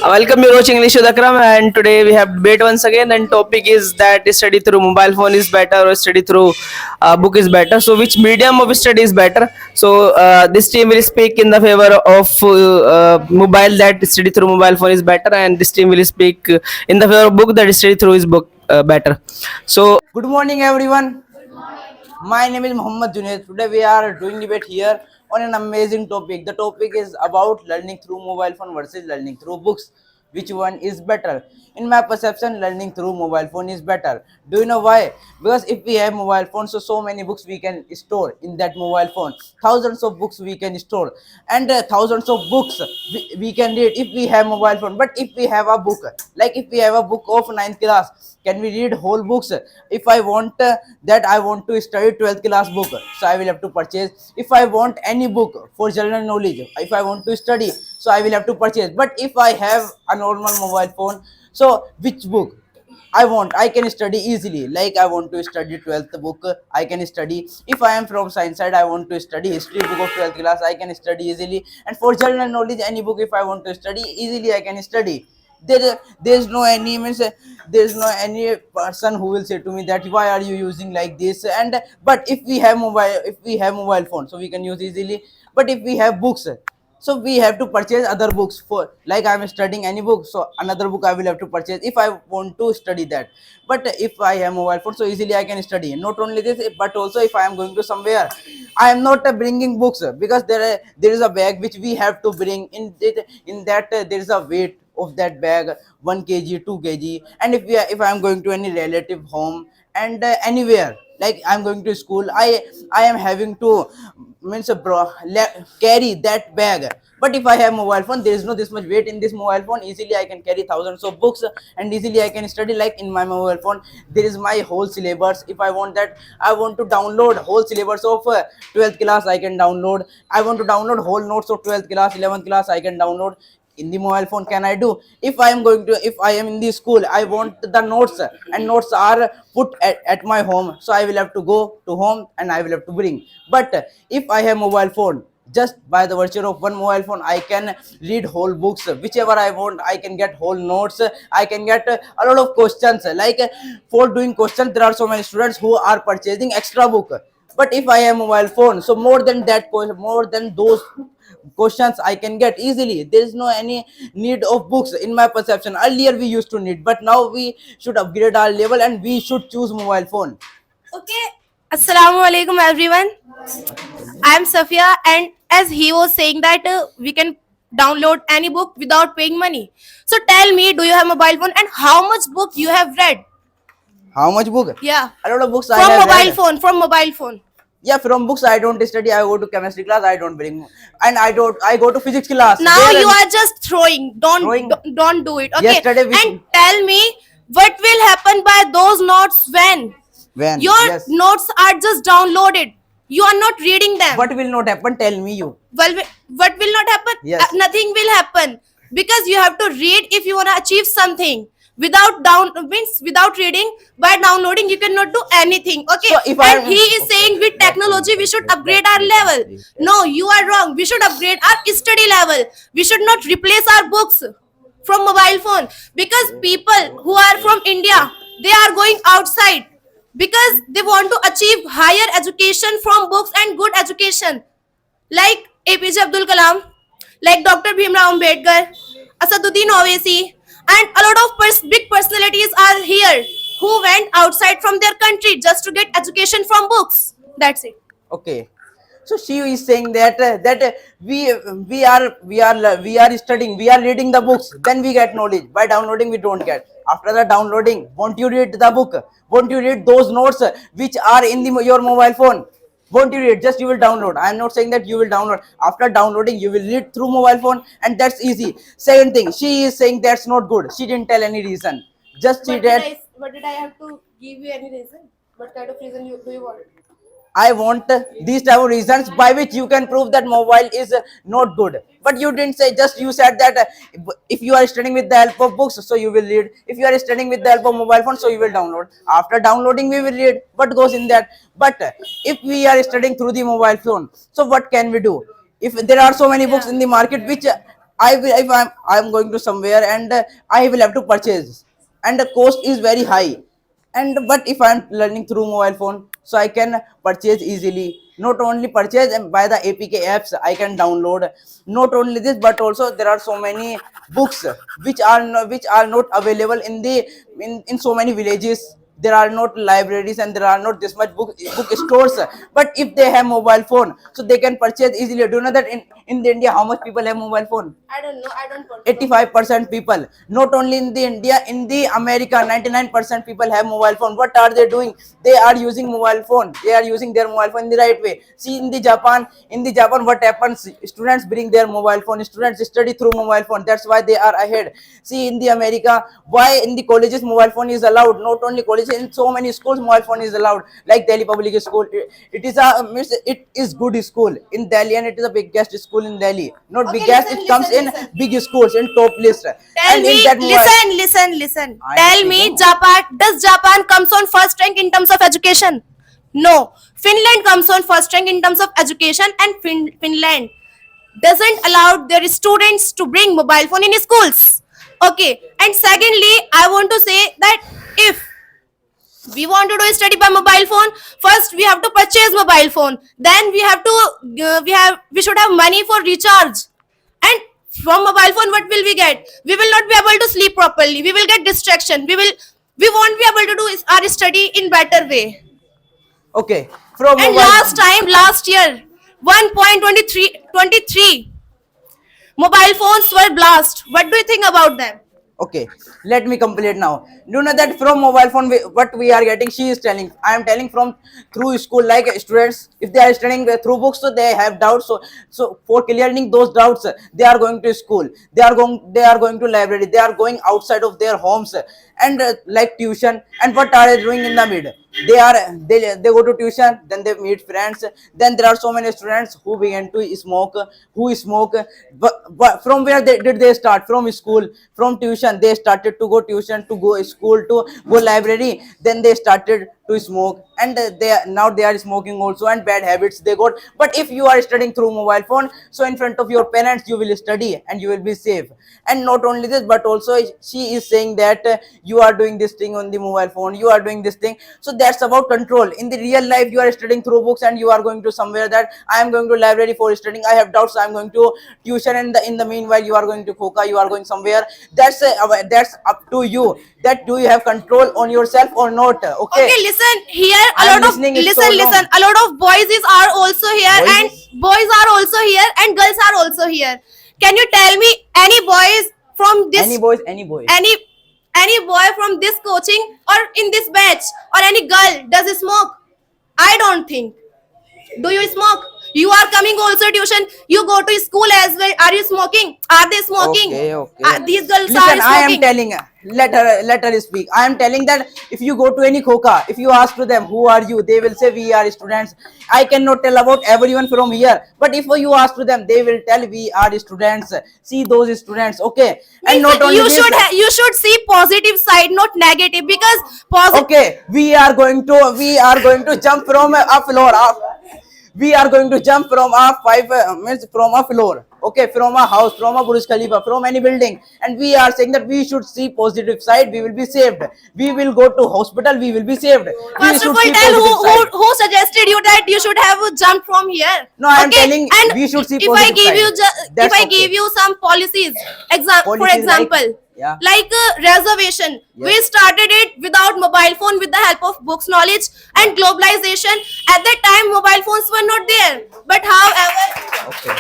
Welcome, you're watching English with Akram, and today we have debate once again. And topic is that study through mobile phone is better or study through book is better. So, which medium of study is better? So, this team will speak in the favor of mobile, that study through mobile phone is better, and this team will speak in the favor of book, that study through is book better. So, Good morning, everyone. My name is Muhammad Junaid. Today we are doing debate here on an amazing topic. The topic is about learning through mobile phone versus learning through books. Which one is better? In my perception, learning through mobile phone is better. Do you know why? Because if we have mobile phone, so many books we can store in that mobile phone. Thousands of books we can store, and thousands of books we can read if we have mobile phone. But if we have a book, like if we have a book of ninth class, can we read whole books? If I want that I want to study 12th class book, so I will have to purchase. If I want any book for general knowledge, if I want to study, so I will have to purchase. But if I have a normal mobile phone, so which book I can study easily. Like I want to study 12th book, I can study. If I am from science side, I want to study history book of 12th class, I can study easily. And for general knowledge, any book if I want to study easily, I can study. There's no any means there's no any person who will say to me that why are you using like this. And but if we have mobile phone, so we can use easily. But if we have books, so we have to purchase other books. For like I'm studying any book, so another book I will have to purchase if I want to study that. But if I have mobile phone, so easily I can study. Not only this, but also if I am going to somewhere, I am not bringing books, because there is a bag which we have to bring in that there is a weight of that bag, 1 kg, 2 kg. And if I am going to any relative home, and anywhere, like I'm going to school, I am having to means carry that bag. But if I have mobile phone, there is no this much weight in this mobile phone. Easily I can carry thousands of books, and easily I can study. Like in my mobile phone, there is my whole syllabus. If I want that, I want to download whole syllabus of 12th class, I can download. I want to download whole notes of 12th class, 11th class, I can download in the mobile phone. Can I do? If I am going to, if I am in the school, I want the notes, and notes are put at my home, so I will have to go to home and I will have to bring. But if I have mobile phone, just by the virtue of one mobile phone, I can read whole books whichever I want. I can get whole notes, I can get a lot of questions. Like for doing questions, there are so many students who are purchasing extra book. But if I have mobile phone, so more than that, more than those questions I can get easily. There is no any need of books in my perception. Earlier we used to need, but now we should upgrade our level and we should choose mobile phone. Okay. Assalamu alaikum everyone. I am Safia, and as he was saying that we can download any book without paying money. So tell me, do you have mobile phone and how much book you have read? How much book? Yeah. A lot of books I From have mobile read. phone, from mobile phone. Yeah, from books I don't study. I go to chemistry class, I don't bring. And I go to physics class. Now There you are just throwing. Throwing? Don't do it. Okay. Yesterday we And tell me what will happen by those notes when your yes. notes are just downloaded. You are not reading them. What will not happen? Tell me you. Well, what will not happen? Yes. Nothing will happen, because you have to read if you want to achieve something. Without reading, by downloading you cannot do anything. Okay. So if And I- he is saying with technology we should upgrade our level. No, you are wrong. We should upgrade our study level. We should not replace our books from mobile phone, because people who are from India, they are going outside because they want to achieve higher education from books and good education, like APJ Abdul Kalam, like Dr. Bhimrao Ambedkar, Asaduddin Owaisi, and a lot of big personalities are here who went outside from their country just to get education from books. That's it. Okay. So she is saying that we are studying, we are reading the books, then we get knowledge. By downloading we don't get. After the downloading, won't you read the book? Won't you read those notes which are in your mobile phone? Won't you read? Just you will download. I am not saying that you will download. After downloading, you will read through mobile phone, and that's easy. Second thing, she is saying that's not good. She didn't tell any reason. Just she did. What did I have to give you any reason? What kind of reason do you want? I want these type of reasons by which you can prove that mobile is not good. But you didn't say, just you said that if you are studying with the help of books, so you will read. If you are studying with the help of mobile phone, so you will download. After downloading, we will read. What goes in that? But if we are studying through the mobile phone, so what can we do? If there are so many books in the market, which I will, if I'm going to somewhere and I will have to purchase, and the cost is very high. And but if I'm learning through mobile phone, so I can purchase easily. Not only purchase and by the APK apps I can download. Not only this, but also there are so many books which are not available in the in so many villages. There are not libraries and there are not this much book stores. But if they have mobile phone, so they can purchase easily. Do you know that in the India how much people have mobile phone? I don't know. I don't. 85% people. Not only in the India, in the America, 99% people have mobile phone. What are they doing? They are using mobile phone. They are using their mobile phone in the right way. See in the Japan, what happens? Students bring their mobile phone. Students study through mobile phone. That's why they are ahead. See in the America, why in the colleges mobile phone is allowed? Not only colleges, in so many schools mobile phone is allowed. Like Delhi Public School, it is good school in Delhi, and it is the biggest school in Delhi. Not Okay, biggest, listen, it comes listen, in listen. big schools in top list. Tell And me, in that mobile, listen. I am Tell me, speaking. does Japan comes on first rank in terms of education? No. Finland comes on first rank in terms of education, and Finland doesn't allow their students to bring mobile phone in schools. Okay. And secondly, I want to say that if we want to do study by mobile phone, first we have to purchase mobile phone, then we have to we should have money for recharge. And from mobile phone what will we get? We will not be able to sleep properly, we will get distraction, we won't be able to do our study in better way. okay, from And mobile, last year 1.23 mobile phones were blast. What do you think about them? okay, let me complete now. You know that from mobile phone, what we are getting, she is telling. I am telling from through school, like students, if they are studying through books, so they have doubts. So for clearing those doubts, they are going to school. They are going to library. They are going outside of their homes and like tuition. And what are they doing in the mid? They go to tuition, then they meet friends. Then there are so many students who begin to smoke, who smoke. But from where did they start? From school, from tuition. They started to go tuition, to go school, to go library. Then they started to smoke, and now they are smoking also, and bad habits they got. But if you are studying through mobile phone, so in front of your parents you will study and you will be safe. And not only this, but also she is saying that you are doing this thing on the mobile phone, you are doing this thing. So that's about control. In the real life you are studying through books and you are going to somewhere, that I am going to library for studying, I have doubts, I am going to tuition, and in the meanwhile you are going to Khoka, you are going somewhere. That's up to you, that do you have control on yourself or not. Okay, Okay, listen here. A I am lot of listening, it's so long. listen. A lot of are also here, Boys? and boys are also here, and girls are also here. Can you tell me any boys from this any boy, any boy from this coaching or in this batch, or any girl does smoke? I don't think. Do you smoke? You are coming also tuition. You go to school as well. Are you smoking? Are they smoking? Okay. These girls Listen, are smoking. I am telling, let her speak. I am telling that if you go to any Khoka, if you ask to them who are you, they will say we are students. I cannot tell about everyone from here, but if you ask to them, they will tell we are students. See those students, okay? And not only you this, you should see positive side, not negative, because positive. okay, we are going to jump from a floor. We are going to jump from from a floor, okay, from a house, from a Burj Khalifa, from any building, and we are saying that we should see positive side. We will be saved. We will go to hospital. We will be saved. We First should of all, see tell positive side. who suggested you that you should have jumped from here. No, I am telling and we should see if I positive give side. you That's if I okay. give you some policies, for Policies example, yeah. like reservation, we Yes. started it without mobile phone, with the help of books knowledge and globalization. At that time, mobile phones were not there. But however, Okay.